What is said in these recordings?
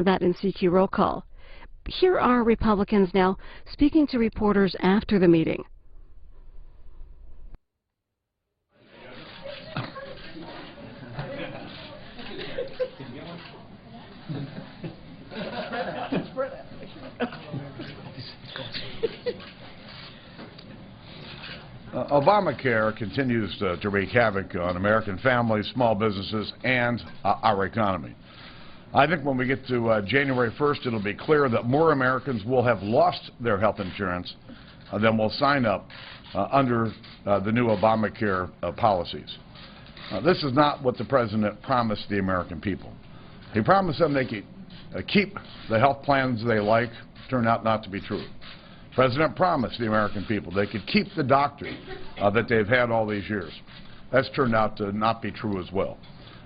That in CQ Roll Call. Here are Republicans now speaking to reporters after the meeting. Obamacare continues to wreak havoc on American families, small businesses, and our economy. I think when we get to January 1st, it'll be clear that more Americans will have lost their health insurance than will sign up under the new Obamacare policies. This is not what the President promised the American people. He promised them they could keep the health plans they like. Turned out not to be true. The President promised the American people they could keep the doctor that they've had all these years. That's turned out to not be true as well.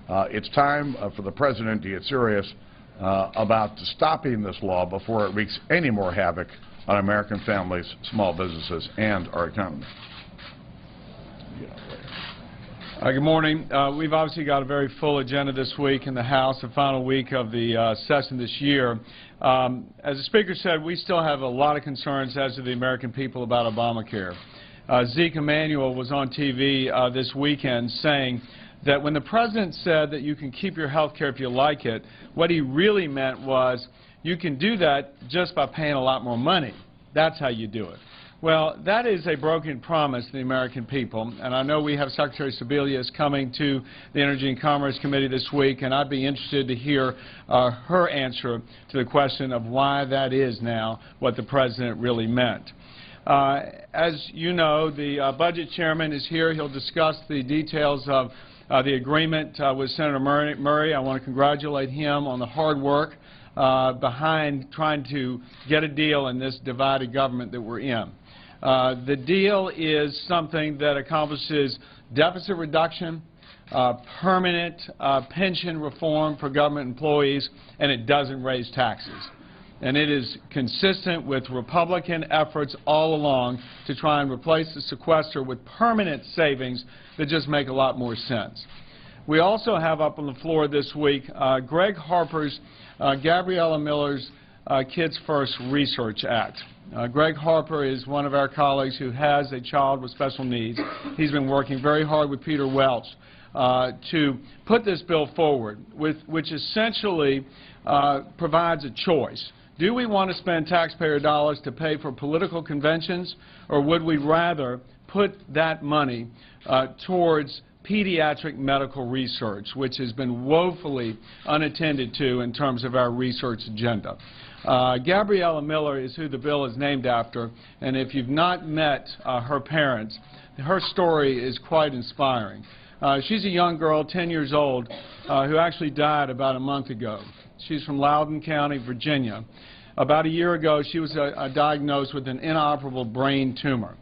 It's time for the President to get serious about stopping this law before it wreaks any more havoc on American families, small businesses, and our economy. Good morning. We've obviously got a very full agenda this week in the House, the final week of the session this year. As the Speaker said, we still have a lot of concerns as to the American people about Obamacare. Zeke Emanuel was on TV this weekend saying that when the President said that you can keep your health care if you like it, what he really meant was you can do that just by paying a lot more money. That's how you do it. Well, that is a broken promise to the American people, and I know we have Secretary Sebelius coming to the Energy and Commerce Committee this week, and I'd be interested to hear her answer to the question of why that is now what the President really meant. As you know, the Budget Chairman is here. He'll discuss the details of the agreement with Senator Murray. I want to congratulate him on the hard work behind trying to get a deal in this divided government that we're in. The deal is something that accomplishes deficit reduction, permanent pension reform for government employees, and it doesn't raise taxes. And it is consistent with Republican efforts all along to try and replace the sequester with permanent savings that just make a lot more sense. We also have up on the floor this week Greg Harper's Gabriella Miller's Kids First Research Act. Greg Harper is one of our colleagues who has a child with special needs. He's been working very hard with Peter Welch to put this bill forward, which essentially provides a choice. Do we want to spend taxpayer dollars to pay for political conventions, or would we rather put that money towards pediatric medical research, which has been woefully unattended to in terms of our research agenda? Gabriella Miller is who the bill is named after, and if you've not met her parents, her story is quite inspiring. She's a young girl, 10 years old, who actually died about a month ago. She's from Loudoun County, Virginia. About a year ago, she was diagnosed with an inoperable brain tumor.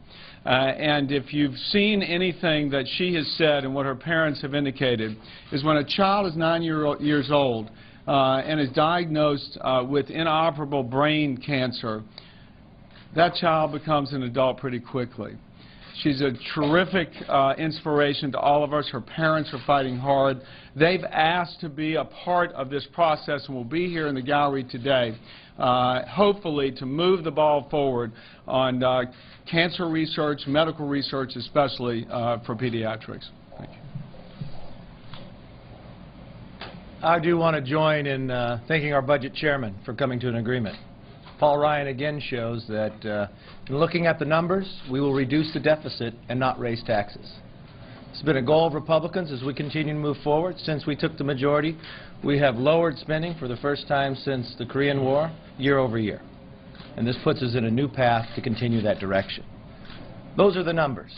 And if you've seen anything that she has said and what her parents have indicated, is when a child is 9 years old and is diagnosed with inoperable brain cancer, that child becomes an adult pretty quickly. She's a terrific inspiration to all of us. Her parents are fighting hard. They've asked to be a part of this process and will be here in the gallery today, hopefully to move the ball forward on cancer research, medical research, especially for pediatrics. Thank you. I do want to join in thanking our budget chairman for coming to an agreement. Paul Ryan again shows that in looking at the numbers, we will reduce the deficit and not raise taxes. It's been a goal of Republicans as we continue to move forward. Since we took the majority, we have lowered spending for the first time since the Korean War, year over year. And this puts us in a new path to continue that direction. Those are the numbers.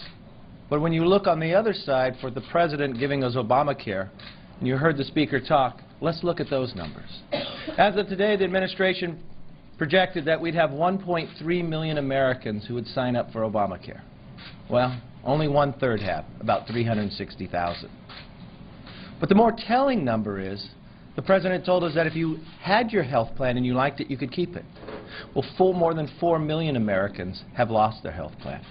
But when you look on the other side for the President giving us Obamacare, and you heard the Speaker talk, let's look at those numbers. As of today, the administration projected that we'd have 1.3 million Americans who would sign up for Obamacare. Well, only one-third have, about 360,000. But the more telling number is, the President told us that if you had your health plan and you liked it, you could keep it. Well, more than 4 million Americans have lost their health plan.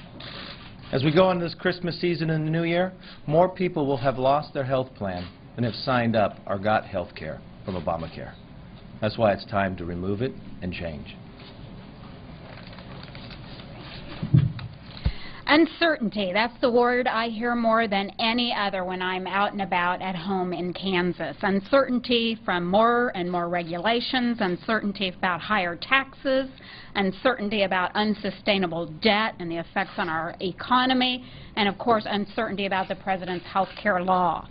As we go into this Christmas season and the new year, more people will have lost their health plan than have signed up or got health care from Obamacare. That's why it's time to remove it and change. Uncertainty, that's the word I hear more than any other when I'm out and about at home in Kansas. Uncertainty from more and more regulations, uncertainty about higher taxes, uncertainty about unsustainable debt and the effects on our economy, and of course uncertainty about the President's health care law.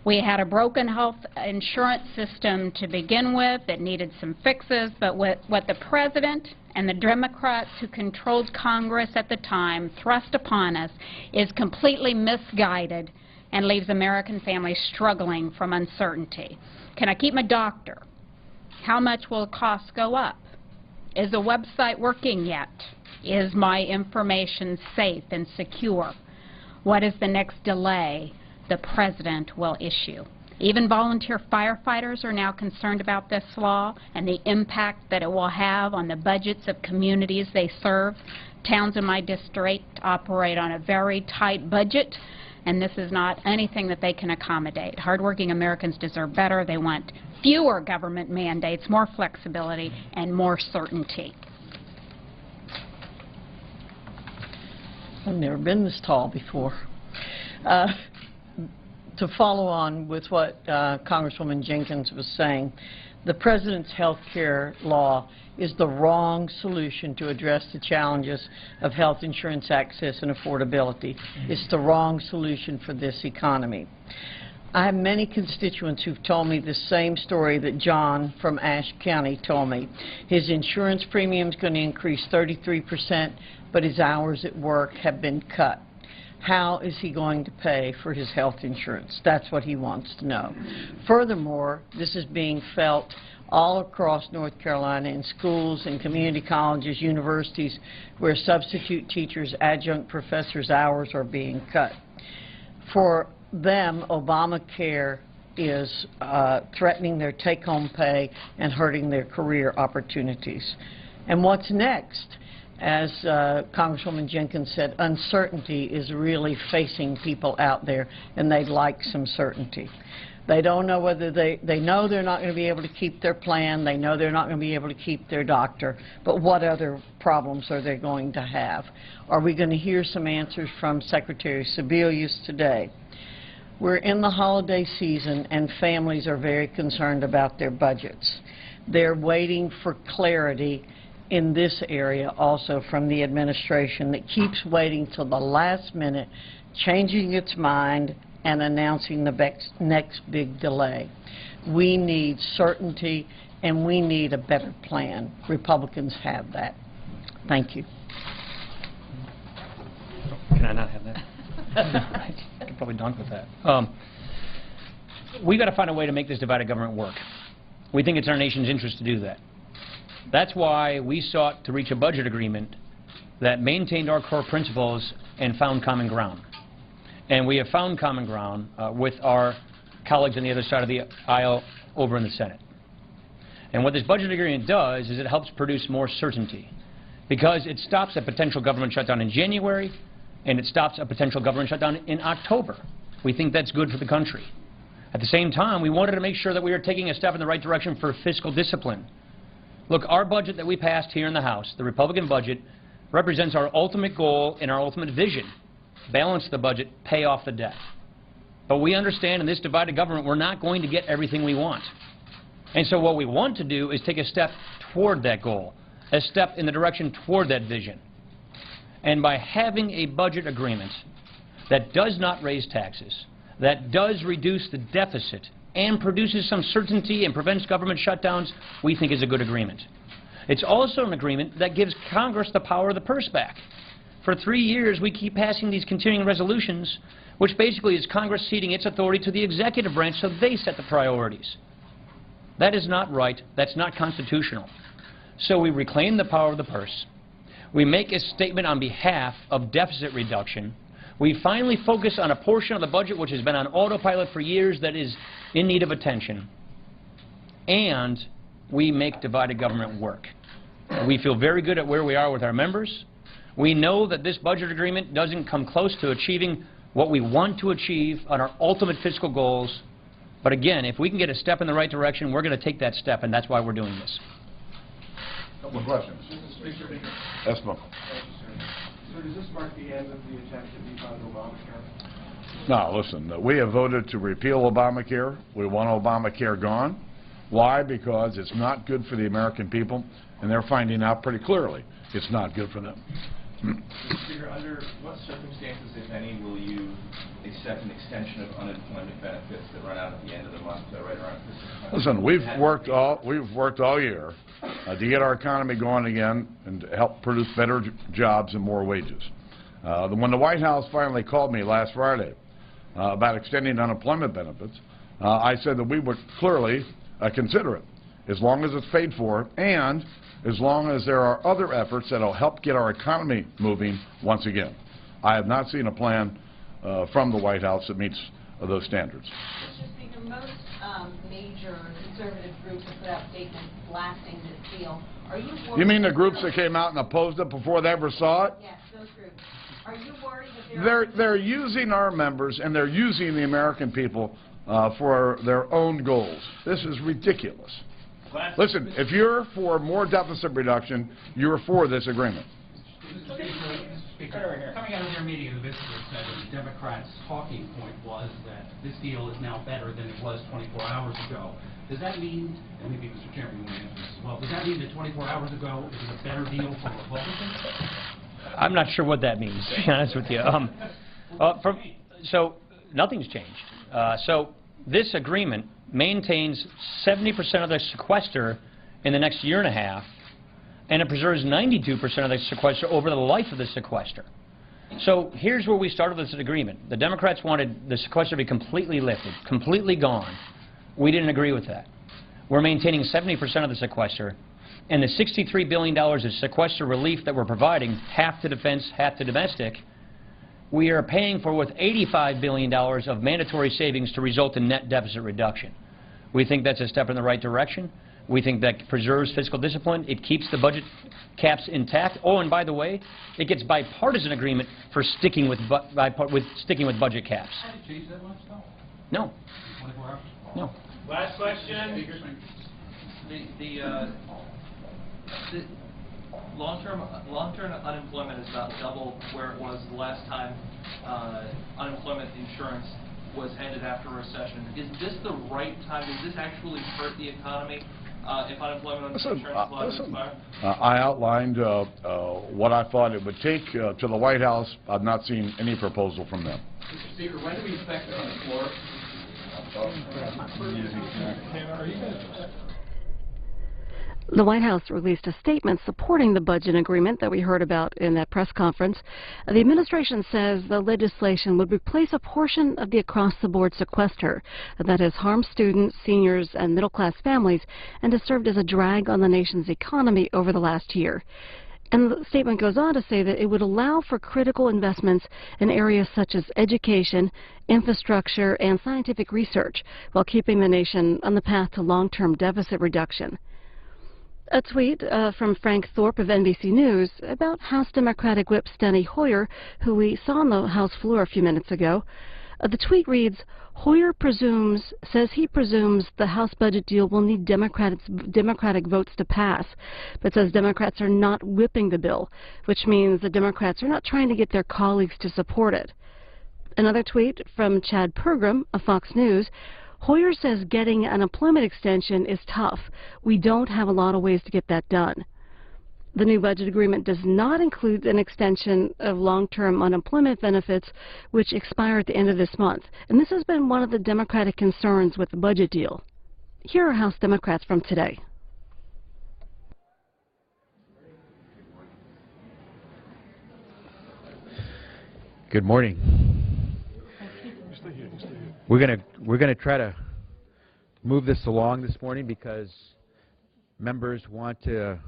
We had a broken health insurance system to begin with that needed some fixes, but what the President and the Democrats who controlled Congress at the time thrust upon us is completely misguided and leaves American families struggling from uncertainty. Can I keep my doctor? How much will costs go up? Is the website working yet? Is my information safe and secure? What is the next delay the President will issue? Even volunteer firefighters are now concerned about this law and the impact that it will have on the budgets of communities they serve. Towns in my district operate on a very tight budget, and this is not anything that they can accommodate. Hardworking Americans deserve better. They want fewer government mandates, more flexibility, and more certainty. I've never been this tall before. To follow on with what Congresswoman Jenkins was saying, the President's health care law is the wrong solution to address the challenges of health insurance access and affordability. It's the wrong solution for this economy. I have many constituents who've told me the same story that John from Ashe County told me. His insurance premium is going to increase 33%, but his hours at work have been cut. How is he going to pay for his health insurance? That's what he wants to know. Furthermore, this is being felt all across North Carolina in schools and community colleges, universities, where substitute teachers, adjunct professors' hours are being cut. For them, Obamacare is threatening their take-home pay and hurting their career opportunities. And what's next? As Congresswoman Jenkins said, uncertainty is really facing people out there, and they'd like some certainty. They don't know whether they know they're not going to be able to keep their plan, they know they're not going to be able to keep their doctor, but what other problems are they going to have? Are we going to hear some answers from Secretary Sebelius today? We're in the holiday season, and families are very concerned about their budgets. They're waiting for clarity in this area also from the administration that keeps waiting till the last minute, changing its mind and announcing the next big delay. We need certainty, and we need a better plan. Republicans have that. Thank you. Can I not have that? I could probably dunk with that. We've got to find a way to make this divided government work. We think it's in our nation's interest to do that. That's why we sought to reach a budget agreement that maintained our core principles and found common ground. And we have found common ground with our colleagues on the other side of the aisle over in the Senate. And what this budget agreement does is it helps produce more certainty, because it stops a potential government shutdown in January and it stops a potential government shutdown in October. We think that's good for the country. At the same time, we wanted to make sure that we were taking a step in the right direction for fiscal discipline. Look, our budget that we passed here in the House, the Republican budget, represents our ultimate goal and our ultimate vision. Balance the budget, pay off the debt. But we understand in this divided government we're not going to get everything we want. And so what we want to do is take a step toward that goal, a step in the direction toward that vision. And by having a budget agreement that does not raise taxes, that does reduce the deficit, and produces some certainty and prevents government shutdowns, we think is a good agreement. It's also an agreement that gives Congress the power of the purse back. For 3 years, we keep passing these continuing resolutions, which basically is Congress ceding its authority to the executive branch so they set the priorities. That is not right. That's not constitutional. So we reclaim the power of the purse. We make a statement on behalf of deficit reduction. We finally focus on a portion of the budget which has been on autopilot for years that is in need of attention. And we make divided government work. We feel very good at where we are with our members. We know that this budget agreement doesn't come close to achieving what we want to achieve on our ultimate fiscal goals, But again, if we can get a step in the right direction, we're going to take that step, and that's why we're doing this. Couple of questions. Yes, ma'am. So does this mark the end of the attempt to defund Obamacare? No, listen, we have voted to repeal Obamacare. We want Obamacare gone. Why? Because it's not good for the American people, and they're finding out pretty clearly it's not good for them. Mr. Speaker, under what circumstances, if any, will you accept an extension of unemployment benefits that run out at the end of the month, right around Christmas? Listen, we've worked all year to get our economy going again and to help produce better jobs and more wages. When the White House finally called me last Friday about extending unemployment benefits, I said that we would clearly consider it, as long as it's paid for and as long as there are other efforts that will help get our economy moving once again. I have not seen a plan from the White House that meets those standards. Mr. Speaker, most major conservative groups have put out statements blasting this deal. Are you worried? You mean the groups that came out and opposed it before they ever saw it? Yes, those groups. Are you worried that They're using our members and they're using the American people for their own goals. This is ridiculous. Listen, if you're for more deficit reduction, you're for this agreement. Mr. Speaker, coming out of their meeting, the visitor said that the Democrats' talking point was that this deal is now better than it was 24 hours ago. Does that mean, and maybe Mr. Chairman will answer this as well, does that mean that 24 hours ago it was a better deal for Republicans? I'm not sure what that means, to be honest with you. So nothing's changed. So this agreement maintains 70% of the sequester in the next year and a half, and it preserves 92% of the sequester over the life of the sequester. So here's where we started with this agreement. The Democrats wanted the sequester to be completely lifted, completely gone. We didn't agree with that. We're maintaining 70% of the sequester, and the $63 billion of sequester relief that we're providing, half to defense, half to domestic, we are paying for with $85 billion of mandatory savings to result in net deficit reduction. We think that's a step in the right direction. We think that preserves fiscal discipline. It keeps the budget caps intact. Oh, and by the way, it gets bipartisan agreement for sticking with budget caps. Has it changed that much, though? No. 24 hours? No. Last question. The long-term unemployment is about double where it was the last time unemployment insurance was ended after a recession. Is this the right time? Does this actually hurt the economy if unemployment insurance laws expire? I outlined what I thought it would take to the White House. I've not seen any proposal from them. Mr. Speaker, when do we expect it on the floor? The White House released a statement supporting the budget agreement that we heard about in that press conference. The administration says the legislation would replace a portion of the across-the-board sequester that has harmed students, seniors, and middle-class families and has served as a drag on the nation's economy over the last year. And the statement goes on to say that it would allow for critical investments in areas such as education, infrastructure, and scientific research while keeping the nation on the path to long-term deficit reduction. A tweet from Frank Thorpe of NBC News about House Democratic Whip Steny Hoyer, who we saw on the House floor a few minutes ago. The tweet reads, Hoyer says he presumes the House budget deal will need Democratic votes to pass, but says Democrats are not whipping the bill, which means the Democrats are not trying to get their colleagues to support it. Another tweet from Chad Pergram of Fox News, Hoyer says getting an employment extension is tough. We don't have a lot of ways to get that done. The new budget agreement does not include an extension of long-term unemployment benefits, which expire at the end of this month. And this has been one of the Democratic concerns with the budget deal. Here are House Democrats from today. Good morning. We're gonna try to move this along this morning because members want to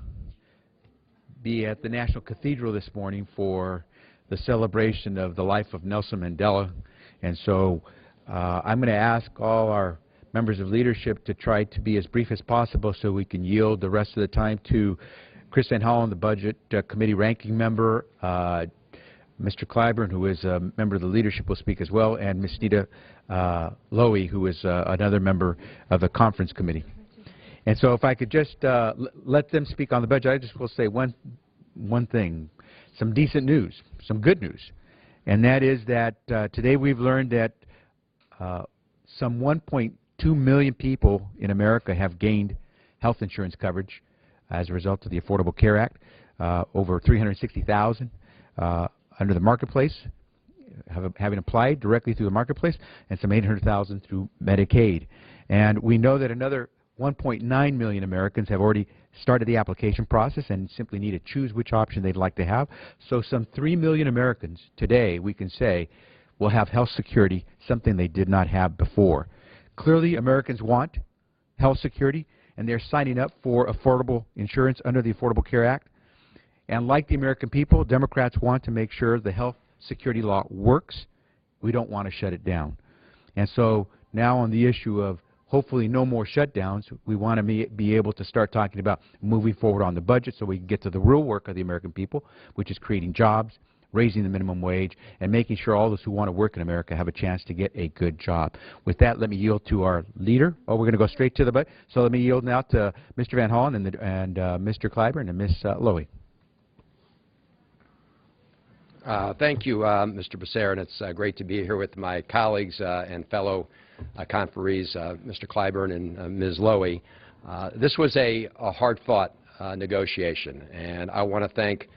be at the National Cathedral this morning for the celebration of the life of Nelson Mandela, and so I'm going to ask all our members of leadership to try to be as brief as possible so we can yield the rest of the time to Chris Van Hollen, the Budget Committee Ranking Member, Mr. Clyburn, who is a member of the leadership, will speak as well, and Ms. Nita Lowy, who is another member of the conference committee. And so if I could just let them speak on the budget, I just will say one thing, some decent news, some good news, and that is that today we've learned that some 1.2 million people in America have gained health insurance coverage as a result of the Affordable Care Act, over 360,000 under the marketplace, having applied directly through the marketplace, and some 800,000 through Medicaid. And we know that another 1.9 million Americans have already started the application process and simply need to choose which option they'd like to have. So some 3 million Americans today, we can say, will have health security, something they did not have before. Clearly, Americans want health security, and they're signing up for affordable insurance under the Affordable Care Act. And like the American people, Democrats want to make sure the health security law works. We don't want to shut it down. And so now on the issue of hopefully no more shutdowns, we want to be able to start talking about moving forward on the budget so we can get to the real work of the American people, which is creating jobs, raising the minimum wage, and making sure all those who want to work in America have a chance to get a good job. With that, let me yield to our leader. Oh, we're going to go straight to the budget. So let me yield now to Mr. Van Hollen and Mr. Clyburn and Ms. Lowy. Thank you, Mr. Becerra, and it's great to be here with my colleagues and fellow conferees, Mr. Clyburn and Ms. Lowy. This was a hard-fought negotiation, and I want to thank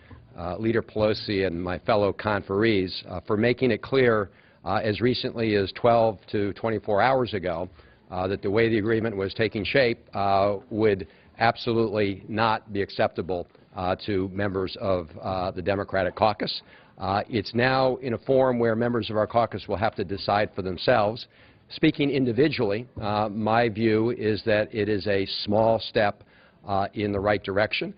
Leader Pelosi and my fellow conferees for making it clear as recently as 12 to 24 hours ago that the way the agreement was taking shape would absolutely not be acceptable to members of the Democratic caucus. It's now in a form where members of our caucus will have to decide for themselves. Speaking individually, my view is that it is a small step in the right direction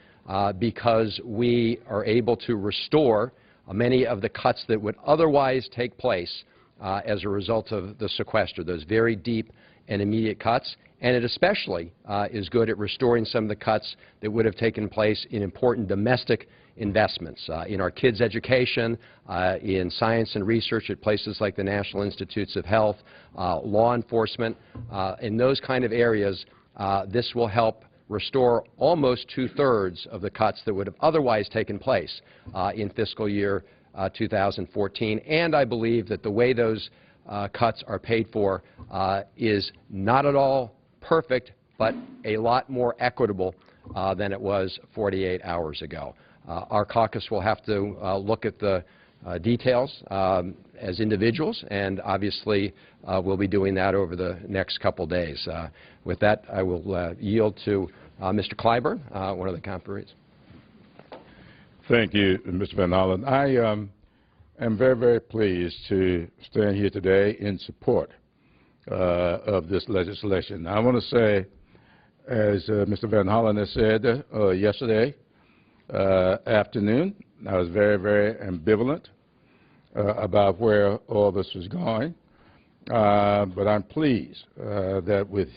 because we are able to restore many of the cuts that would otherwise take place as a result of the sequester, those very deep and immediate cuts. And it especially is good at restoring some of the cuts that would have taken place in important domestic investments in our kids' education, in science and research at places like the National Institutes of Health, law enforcement. In those kind of areas, this will help restore almost two-thirds of the cuts that would have otherwise taken place in fiscal year 2014. And I believe that the way those cuts are paid for is not at all perfect, but a lot more equitable than it was 48 hours ago. Our caucus will have to look at the details as individuals, and obviously we'll be doing that over the next couple days. With that, I will yield to Mr. Clyburn, one of the conferees. Thank you, Mr. Van Hollen. I am very, very pleased to stand here today in support of this legislation. I want to say, as Mr. Van Hollen has said yesterday afternoon, I was very, very ambivalent about where all this was going, but I'm pleased that with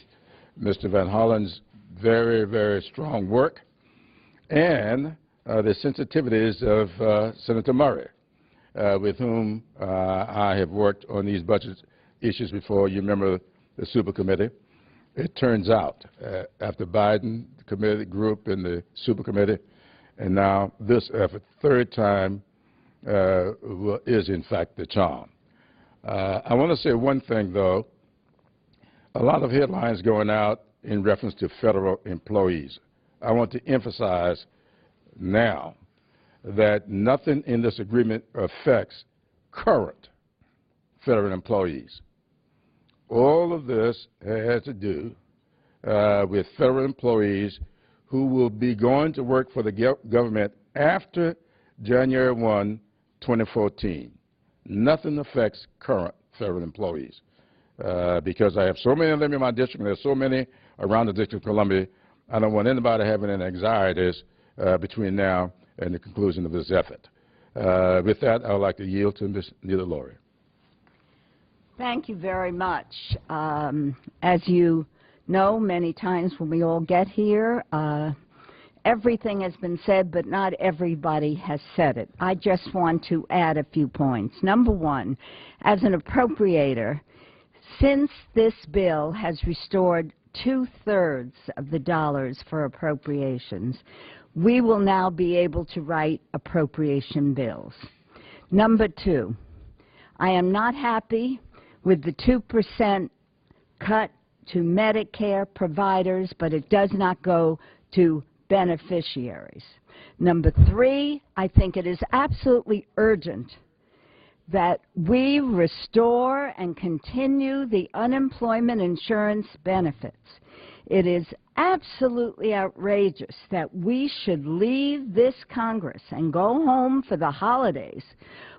Mr. Van Hollen's very, very strong work and the sensitivities of Senator Murray, with whom I have worked on these budget issues before. You remember the super committee. It turns out, after Biden, the committee group and the super committee, and now this effort, third time, is in fact the charm. I want to say one thing, though. A lot of headlines going out in reference to federal employees. I want to emphasize now that nothing in this agreement affects current federal employees. All of this has to do with federal employees who will be going to work for the government after January 1, 2014. Nothing affects current federal employees because I have so many of them in my district, and there's so many around the District of Columbia. I don't want anybody having any anxieties between now and the conclusion of this effort. With that, I would like to yield to Ms. Nita Lowy. Thank you very much. As you know, many times when we all get here, everything has been said, but not everybody has said it. I just want to add a few points. Number one, as an appropriator, since this bill has restored 2/3 of the dollars for appropriations, we will now be able to write appropriation bills. Number two, I am not happy with the 2% cut to Medicare providers, but it does not go to beneficiaries. Number three, I think it is absolutely urgent that we restore and continue the unemployment insurance benefits. It is absolutely outrageous that we should leave this Congress and go home for the holidays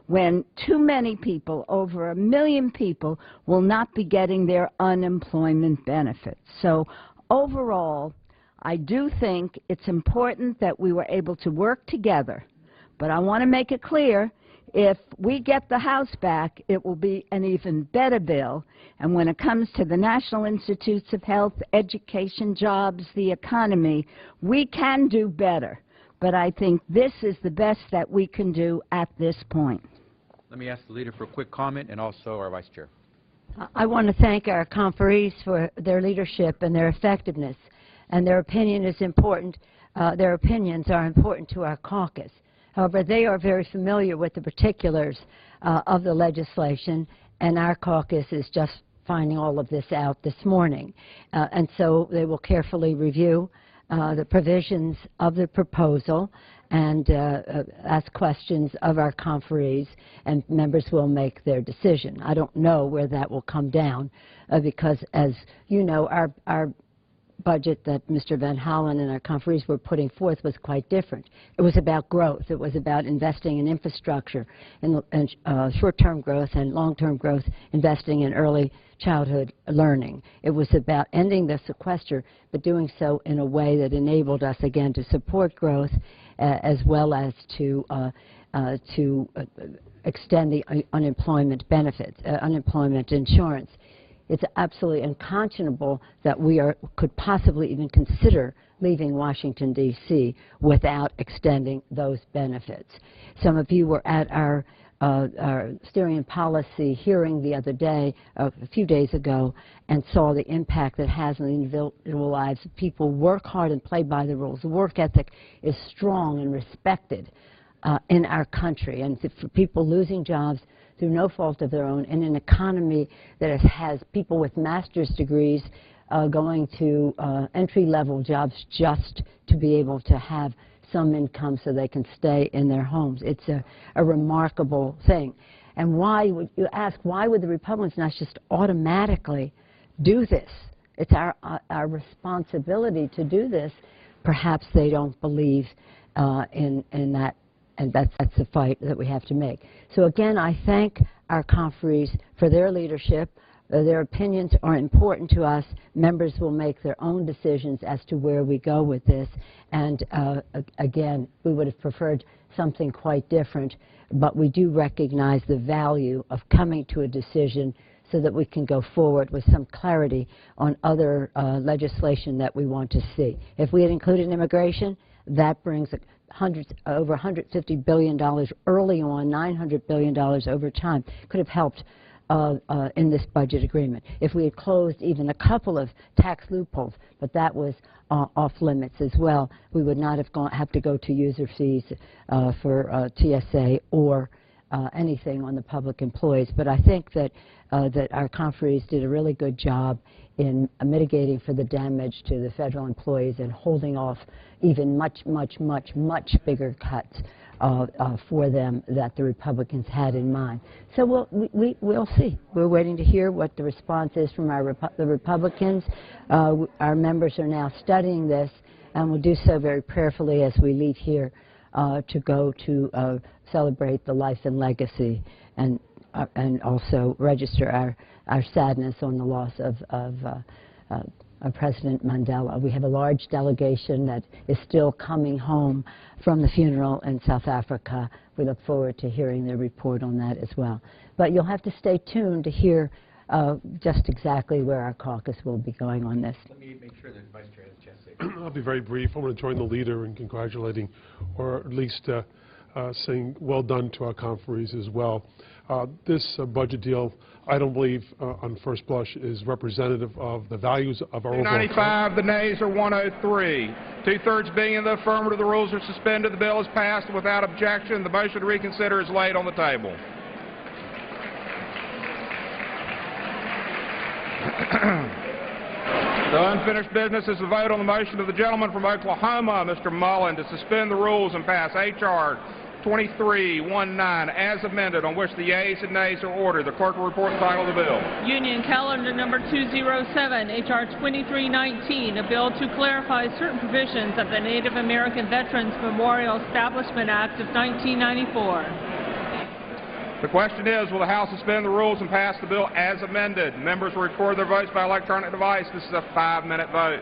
when too many people, over 1 million people, will not be getting their unemployment benefits. So overall, I do think it's important that we were able to work together. But I want to make it clear, if we get the House back, it will be an even better bill. And when it comes to the National Institutes of Health, education, jobs, the economy, we can do better. But I think this is the best that we can do at this point. Let me ask the leader for a quick comment, and also our vice chair. I want to thank our conferees for their leadership and their effectiveness. And their opinion is important. Their opinions are important to our caucus. However, they are very familiar with the particulars of the legislation, and our caucus is just finding all of this out this morning. And so they will carefully review the provisions of the proposal and ask questions of our conferees, and members will make their decision. I don't know where that will come down because, as you know, our budget that Mr. Van Hollen and our conferees were putting forth was quite different. It was about growth. It was about investing in infrastructure, in short-term growth and long-term growth, investing in early childhood learning. It was about ending the sequester, but doing so in a way that enabled us, again, to support growth as well as to extend the unemployment benefits, unemployment insurance. It's absolutely unconscionable that we could possibly even consider leaving Washington, D.C. without extending those benefits. Some of you were at our steering and policy hearing the other day, a few days ago, and saw the impact that has on the individual lives. People work hard and play by the rules. The work ethic is strong and respected in our country. And for people losing jobs through no fault of their own, in an economy that has people with master's degrees going to entry-level jobs just to be able to have some income so they can stay in their homes. It's a remarkable thing. And why would you ask, why would the Republicans not just automatically do this? It's our responsibility to do this. Perhaps they don't believe in that, and that's the fight that we have to make. So again, I thank our conferees for their leadership. Their opinions are important to us. Members will make their own decisions as to where we go with this. And again, we would have preferred something quite different, but we do recognize the value of coming to a decision so that we can go forward with some clarity on other legislation that we want to see. If we had included immigration, that brings over $150 billion early on, $900 billion over time. Could have helped in this budget agreement. If we had closed even a couple of tax loopholes, but that was off limits as well, we would not have to go to user fees for TSA or anything on the public employees. But I think that our conferees did a really good job in mitigating for the damage to the federal employees and holding off even much bigger cuts for them that the Republicans had in mind. So we'll see. We're waiting to hear what the response is from the Republicans. Our members are now studying this, and will do so very prayerfully as we leave here to go to celebrate the life and legacy and also register our sadness on the loss of President Mandela. We have a large delegation that is still coming home from the funeral in South Africa. We look forward to hearing their report on that as well. But you'll have to stay tuned to hear just exactly where our caucus will be going on this. Let me make sure that the Vice Chair has a chance to say. I'll be very brief. I want to join the leader in congratulating, or at least saying well done to our conferees as well. This budget deal, I don't believe, on first blush, is representative of the values of our overall... 295, the nays are 103. Two-thirds being in the affirmative, the rules are suspended. The bill is passed without objection. The motion to reconsider is laid on the table. The unfinished business is the vote on the motion of the gentleman from Oklahoma, Mr. Mullen, to suspend the rules and pass H.R. 2319 as amended, on which the yeas and nays are ordered. The clerk will report the title of the bill. Union Calendar number 207, H.R. 2319, a bill to clarify certain provisions of the Native American Veterans Memorial Establishment Act of 1994. The question is, will the House suspend the rules and pass the bill as amended? Members will record their votes by electronic device. This is a 5-minute vote.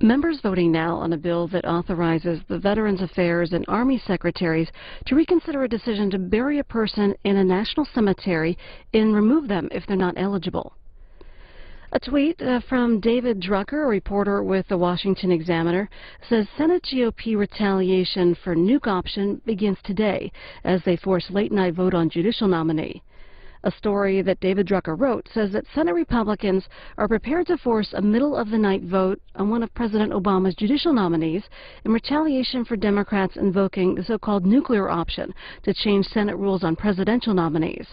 Members voting now on a bill that authorizes the Veterans Affairs and Army Secretaries to reconsider a decision to bury a person in a national cemetery and remove them if they're not eligible. A tweet from David Drucker, a reporter with the Washington Examiner, says Senate GOP retaliation for nuke option begins today as they force late-night vote on judicial nominee. A story that David Drucker wrote says that Senate Republicans are prepared to force a middle-of-the-night vote on one of President Obama's judicial nominees in retaliation for Democrats invoking the so-called nuclear option to change Senate rules on presidential nominees.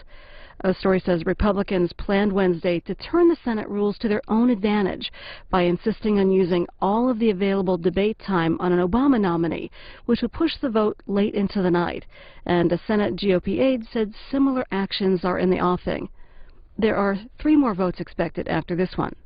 The story says Republicans planned Wednesday to turn the Senate rules to their own advantage by insisting on using all of the available debate time on an Obama nominee, which would push the vote late into the night. And a Senate GOP aide said similar actions are in the offing. There are 3 more votes expected after this one.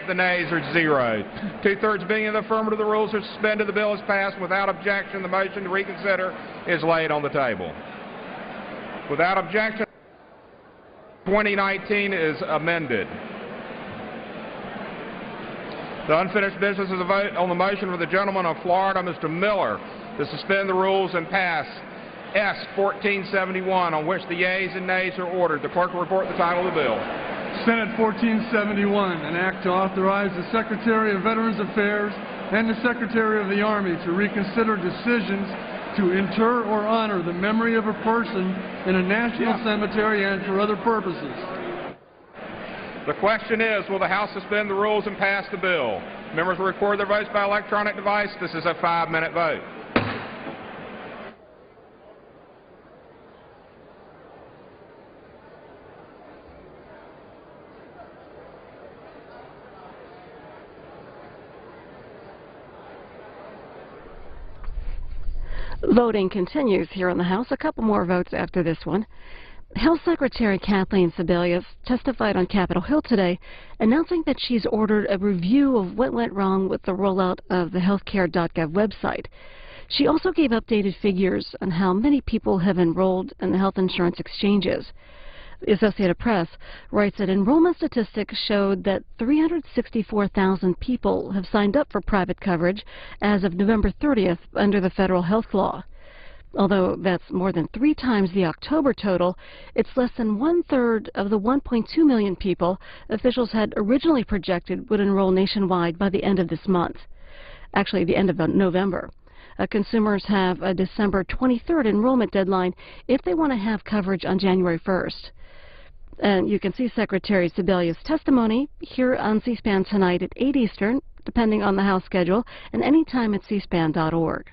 The nays are 0. Two-thirds being in the affirmative, the rules are suspended. The bill is passed without objection. The motion to reconsider is laid on the table. Without objection, 2019 is amended. The unfinished business is a vote on the motion of the gentleman of Florida, Mr. Miller, to suspend the rules and pass S 1471, on which the yeas and nays are ordered. The clerk will report the title of the bill. Senate 1471, an act to authorize the Secretary of Veterans Affairs and the Secretary of the Army to reconsider decisions to inter or honor the memory of a person in a national cemetery and for other purposes. The question is, will the House suspend the rules and pass the bill? Members will record their votes by electronic device. This is a 5-minute vote. Voting continues here in the House. A couple more votes after this one. Health Secretary Kathleen Sebelius testified on Capitol Hill today, announcing that she's ordered a review of what went wrong with the rollout of the healthcare.gov website. She also gave updated figures on how many people have enrolled in the health insurance exchanges. The Associated Press writes that enrollment statistics showed that 364,000 people have signed up for private coverage as of November 30th under the federal health law. Although that's more than 3 times the October total, it's less than 1/3 of the 1.2 million people officials had originally projected would enroll nationwide by the end of this month. Actually, the end of November. Consumers have a December 23rd enrollment deadline if they want to have coverage on January 1st. And you can see Secretary Sebelius' testimony here on C-SPAN tonight at 8 Eastern, depending on the House schedule, and anytime at cspan.org.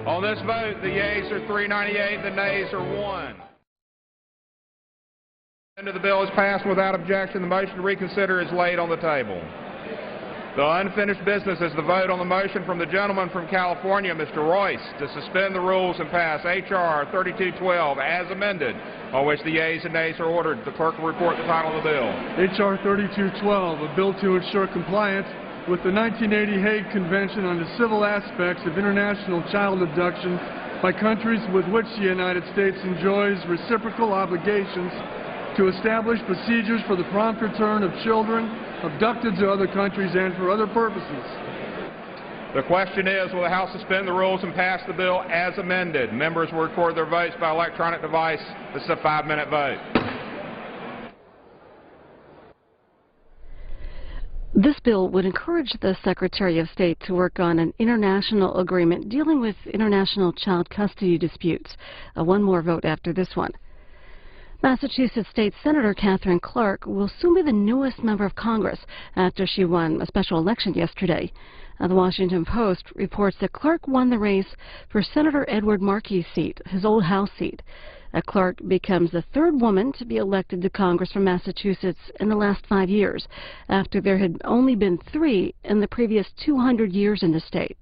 On this vote, the yeas are 398, the nays are 1. The bill is passed without objection. The motion to reconsider is laid on the table. The unfinished business is the vote on the motion from the gentleman from California, Mr. Royce, to suspend the rules and pass H.R. 3212 as amended, on which the yeas and nays are ordered. The clerk will report the title of the bill. H.R. 3212, a bill to ensure compliance with the 1980 Hague Convention on the civil aspects of international child abduction by countries with which the United States enjoys reciprocal obligations to establish procedures for the prompt return of children abducted to other countries and for other purposes. The question is, will the House suspend the rules and pass the bill as amended? Members will record their votes by electronic device. This is a 5-minute vote. This bill would encourage the Secretary of State to work on an international agreement dealing with international child custody disputes. One more vote after this one. Massachusetts State Senator Katherine Clark will soon be the newest member of Congress after she won a special election yesterday. The Washington Post reports that Clark won the race for Senator Edward Markey's seat, his old House seat. Clark becomes the third woman to be elected to Congress from Massachusetts in the last 5 years, after there had only been 3 in the previous 200 years in the state.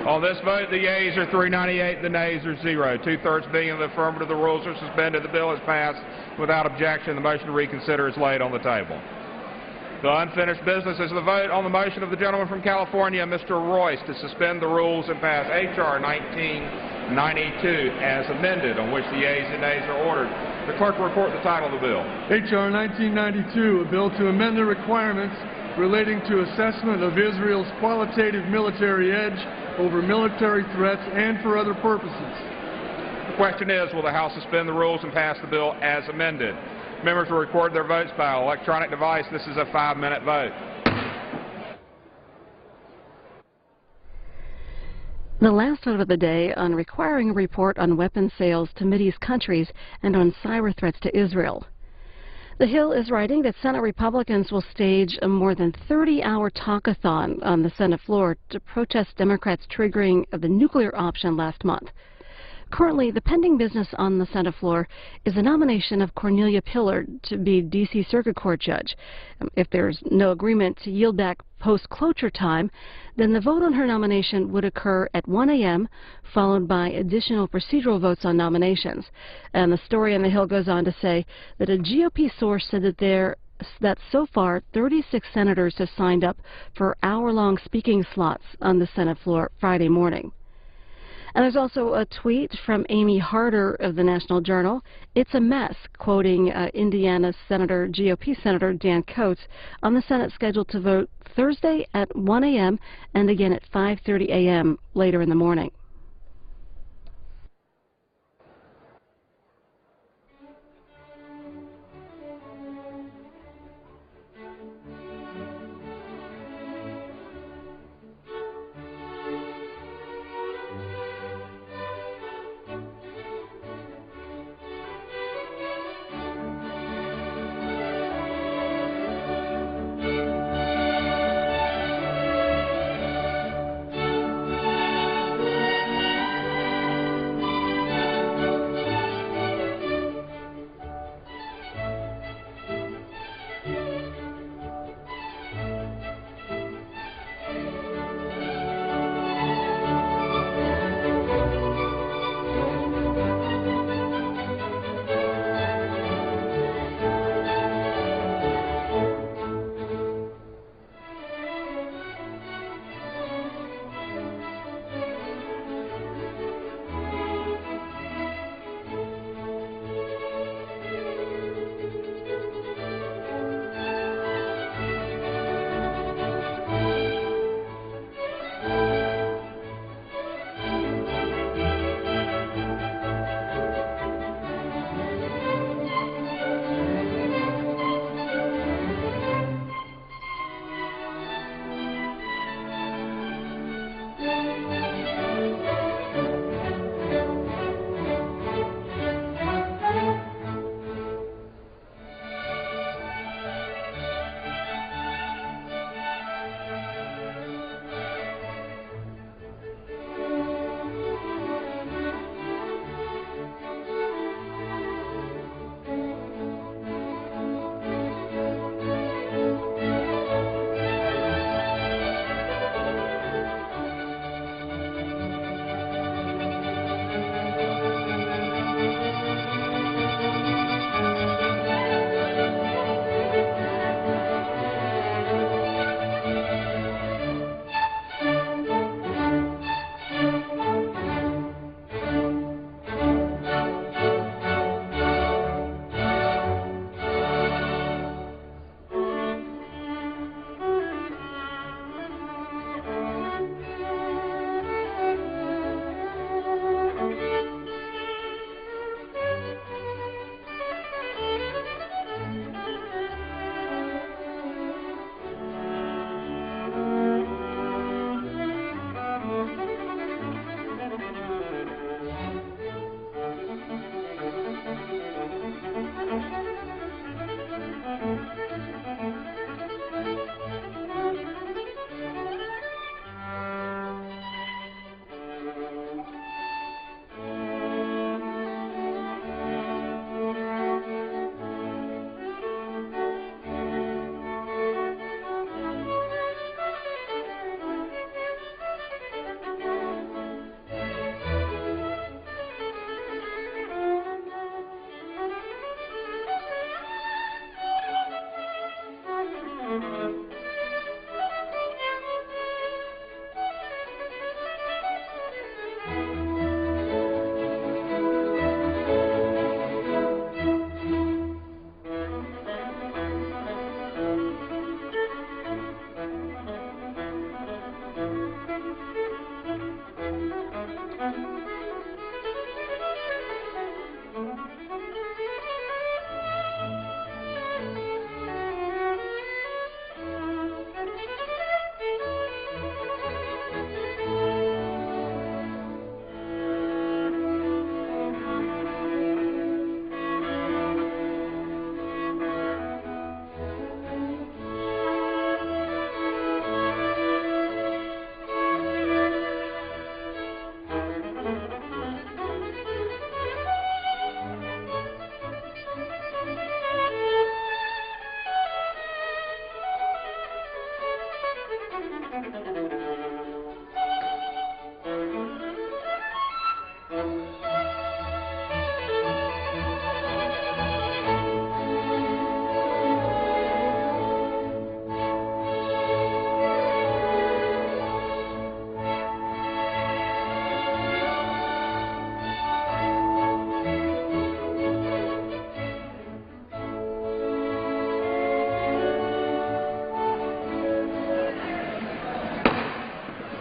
On this vote, the yeas are 398, the nays are 0. Two-thirds being in the affirmative, the rules are suspended. The bill is passed without objection. The motion to reconsider is laid on the table. The unfinished business is the vote on the motion of the gentleman from California, Mr. Royce, to suspend the rules and pass H.R. 1992 as amended, on which the yeas and nays are ordered. The clerk will report the title of the bill. H.R. 1992, a bill to amend the requirements relating to assessment of Israel's qualitative military edge over military threats and for other purposes. The question is, will the House suspend the rules and pass the bill as amended? Members will record their votes by electronic device. This is a 5-minute vote. The last vote of the day on requiring a report on weapons sales to Mideast countries and on cyber threats to Israel. The Hill is writing that Senate Republicans will stage a more than 30-hour talkathon on the Senate floor to protest Democrats' triggering of the nuclear option last month. Currently, the pending business on the Senate floor is the nomination of Cornelia Pillard to be D.C. Circuit Court judge. If there's no agreement to yield back post-cloture time, then the vote on her nomination would occur at 1 a.m., followed by additional procedural votes on nominations. And the story on the Hill goes on to say that a GOP source said that so far 36 senators have signed up for hour-long speaking slots on the Senate floor Friday morning. And there's also a tweet from Amy Harder of the National Journal. It's a mess, quoting Indiana GOP Senator Dan Coates on the Senate scheduled to vote Thursday at 1 a.m. and again at 5:30 a.m. later in the morning.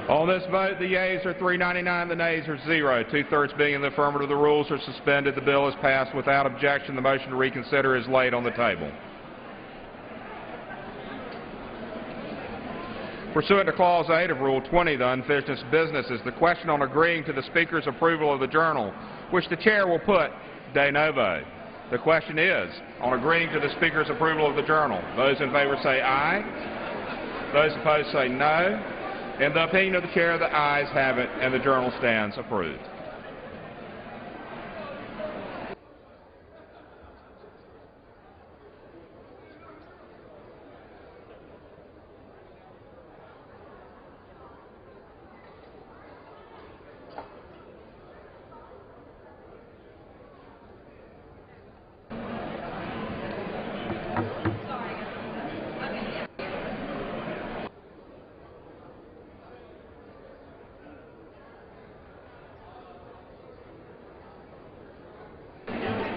On this vote, the yeas are 399, the nays are 0. Two-thirds being in the affirmative, the rules are suspended. The bill is passed without objection. The motion to reconsider is laid on the table. Pursuant to Clause 8 of Rule 20, the unfinished business is the question on agreeing to the Speaker's approval of the journal, which the Chair will put de novo. The question is on agreeing to the Speaker's approval of the journal. Those in favor say aye. Those opposed say no. In the opinion of the Chair, the ayes have it, and the journal stands approved.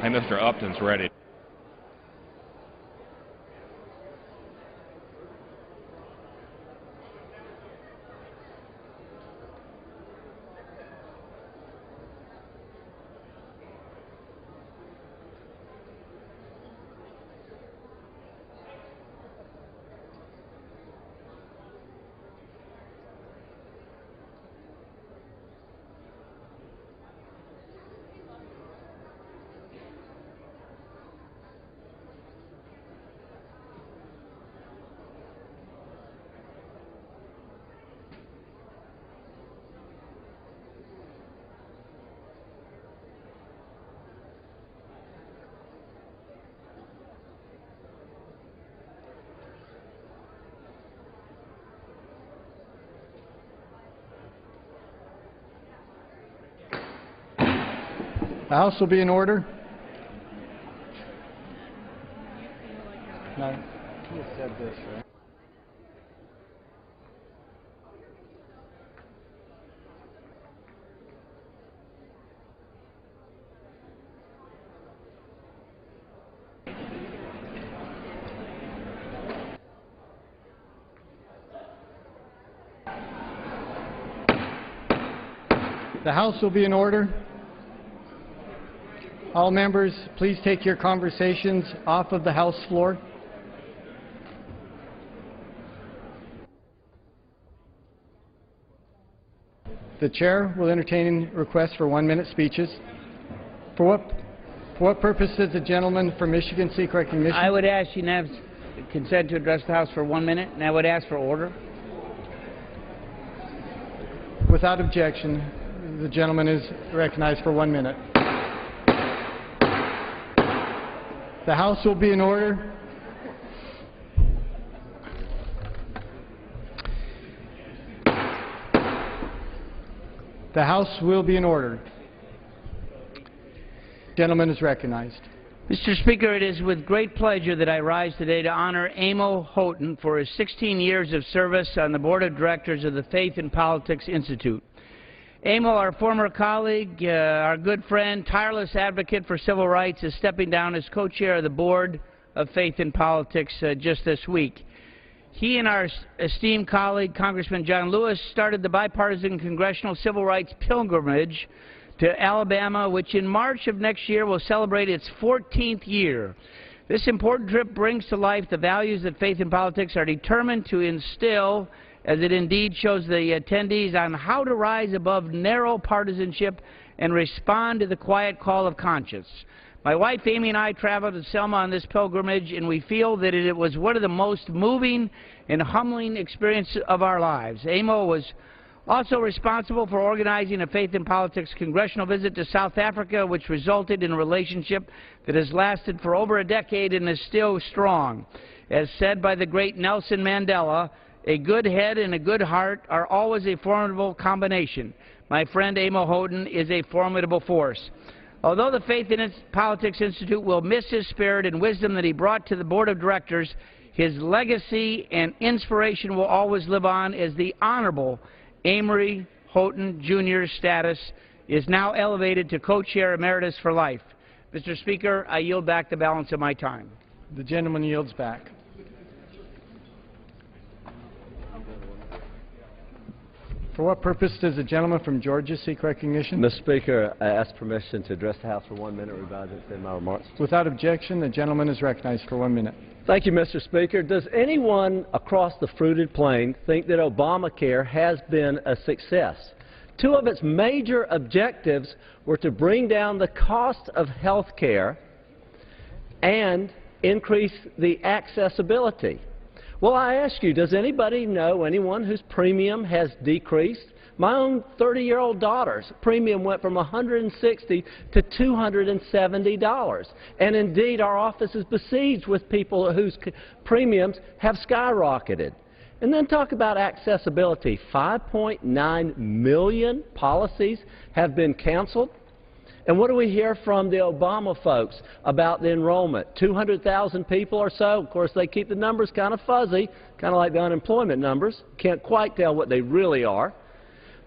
Hey, Mr. Upton's ready. The House will be in order. No, you said this, right? The House will be in order. All members, please take your conversations off of the House floor. The Chair will entertain requests for 1-minute speeches. For what purpose does the gentleman from Michigan seek recognition? I would ask unanimous consent to address the House for 1 minute, and I would ask for order. Without objection, the gentleman is recognized for 1 minute. The House will be in order. The House will be in order. Gentleman is recognized. Mr. Speaker, it is with great pleasure that I rise today to honor Amo Houghton for his 16 years of service on the Board of Directors of the Faith in Politics Institute. Amo, our former colleague, our good friend, tireless advocate for civil rights, is stepping down as co-chair of the Board of Faith in Politics just this week. He and our esteemed colleague, Congressman John Lewis, started the bipartisan congressional civil rights pilgrimage to Alabama, which in March of next year will celebrate its 14th year. This important trip brings to life the values that Faith in Politics are determined to instill, as it indeed shows the attendees on how to rise above narrow partisanship and respond to the quiet call of conscience. My wife Amy and I traveled to Selma on this pilgrimage, and we feel that it was one of the most moving and humbling experiences of our lives. Amo was also responsible for organizing a Faith in Politics congressional visit to South Africa, which resulted in a relationship that has lasted for over a decade and is still strong. As said by the great Nelson Mandela, a good head and a good heart are always a formidable combination. My friend Amo Houghton is a formidable force. Although the Faith in Politics Institute will miss his spirit and wisdom that he brought to the Board of Directors, his legacy and inspiration will always live on as the Honorable Amory Houghton Jr.'s status is now elevated to co-chair emeritus for life. Mr. Speaker, I yield back the balance of my time. The gentleman yields back. For what purpose does the gentleman from Georgia seek recognition? Mr. Speaker, I ask permission to address the House for 1 minute regarding my remarks. Without objection, the gentleman is recognized for 1 minute. Thank you, Mr. Speaker. Does anyone across the fruited plain think that Obamacare has been a success? Two of its major objectives were to bring down the cost of health care and increase the accessibility. Well, I ask you, does anybody know anyone whose premium has decreased? My own 30-year-old daughter's premium went from $160 to $270. And indeed, our office is besieged with people whose premiums have skyrocketed. And then talk about accessibility. 5.9 million policies have been canceled. And what do we hear from the Obama folks about the enrollment? 200,000 people or so. Of course, they keep the numbers kind of fuzzy, kind of like the unemployment numbers. Can't quite tell what they really are.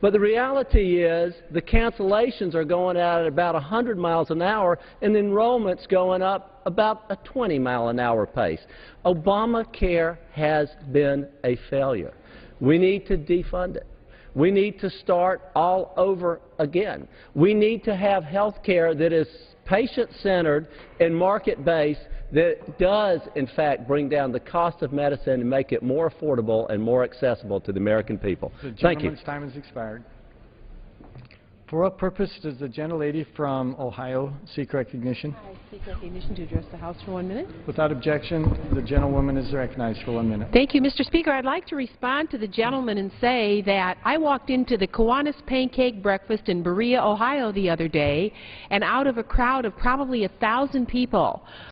But the reality is the cancellations are going out at about 100 miles an hour, and the enrollment's going up about a 20-mile-an-hour pace. Obamacare has been a failure. We need to defund it. We need to start all over again. We need to have health care that is patient-centered and market-based, that does, in fact, bring down the cost of medicine and make it more affordable and more accessible to the American people. Thank you. The gentleman's time has expired. For what purpose does the gentlelady from Ohio seek recognition? I seek recognition to address the House for 1 minute. Without objection, the gentlewoman is recognized for 1 minute. Thank you, Mr. Speaker. I'd like to respond to the gentleman and say that I walked into the Kiwanis Pancake Breakfast in Berea, Ohio the other day, and out of a crowd of probably 1,000 people,